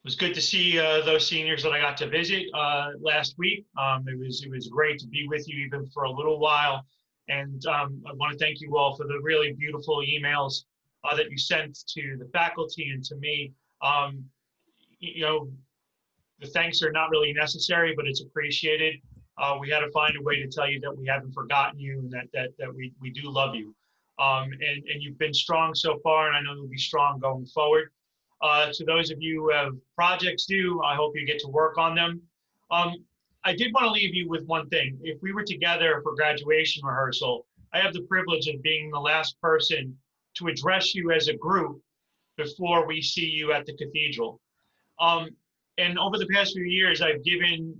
was good to see those seniors that I got to visit last week. It was great to be with you even for a little while. And I want to thank you all for the really beautiful emails that you sent to the faculty and to me. You know, the thanks are not really necessary, but it's appreciated. We had to find a way to tell you that we haven't forgotten you and that we do love you. And you've been strong so far, and I know you'll be strong going forward. To those of you who have projects due, I hope you get to work on them. I did want to leave you with one thing. If we were together for graduation rehearsal, I have the privilege of being the last person to address you as a group before we see you at the cathedral. And over the past few years, I've given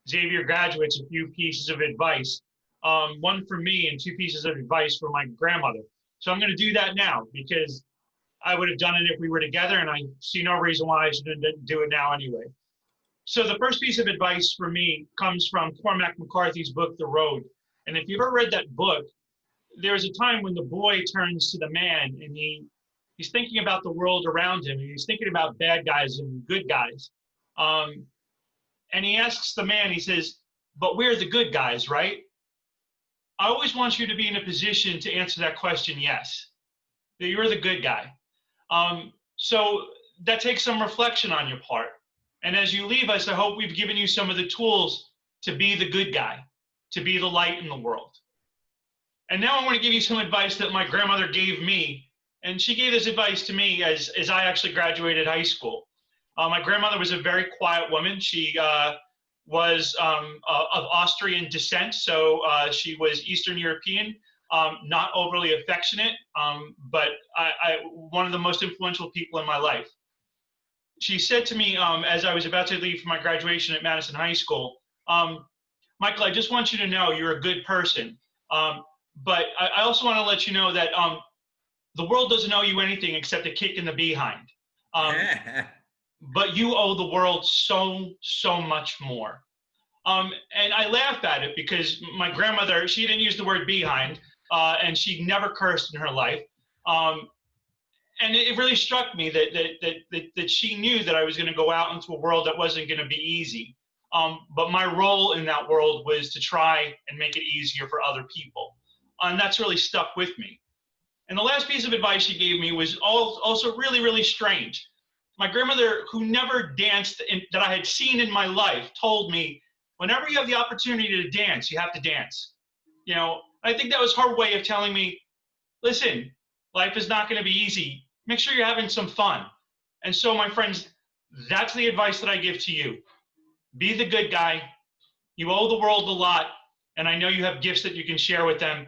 Xavier graduates a few pieces of advice, one for me and 2 pieces of advice for my grandmother. So I'm going to do that now because I would have done it if we were together, and I see no reason why I shouldn't do it now anyway. So the first piece of advice for me comes from Cormac McCarthy's book, The Road. And if you've ever read that book, there's a time when the boy turns to the man and he's thinking about the world around him, and he's thinking about bad guys and good guys. And he asks the man, he says, but we're the good guys, right? I always want you to be in a position to answer that question, yes, that you're the good guy. So that takes some reflection on your part. And as you leave us, I hope we've given you some of the tools to be the good guy, to be the light in the world. And now I want to give you some advice that my grandmother gave me. And she gave this advice to me as I actually graduated high school. My grandmother was a very quiet woman. She was of Austrian descent, so she was Eastern European. Not overly affectionate, but one of the most influential people in my life. She said to me as I was about to leave for my graduation at Madison High School, Michael, I just want you to know you're a good person, but I also want to let you know that the world doesn't owe you anything except a kick in the behind. But you owe the world so much more. And I laugh at it because my grandmother, she didn't use the word behind, and she never cursed in her life. And it really struck me that she knew that I was going to go out into a world that wasn't going to be easy. But my role in that world was to try and make it easier for other people. And that's really stuck with me. And the last piece of advice she gave me was also really strange. My grandmother, who never danced that I had seen in my life, told me, whenever you have the opportunity to dance, you have to dance. You know, I think that was her way of telling me, listen, life is not going to be easy. Make sure you're having some fun. And so, my friends, that's the advice that I give to you. Be the good guy. You owe the world a lot, and I know you have gifts that you can share with them.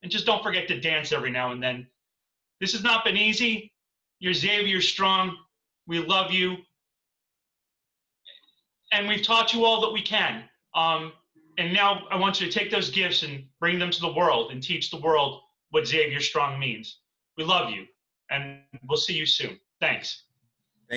And just don't forget to dance every now and then. This has not been easy. You're Xavier Strong. We love you. And we've taught you all that we can. And now I want you to take those gifts and bring them to the world and teach the world what Xavier Strong means. We love you, and we'll see you soon. Thanks.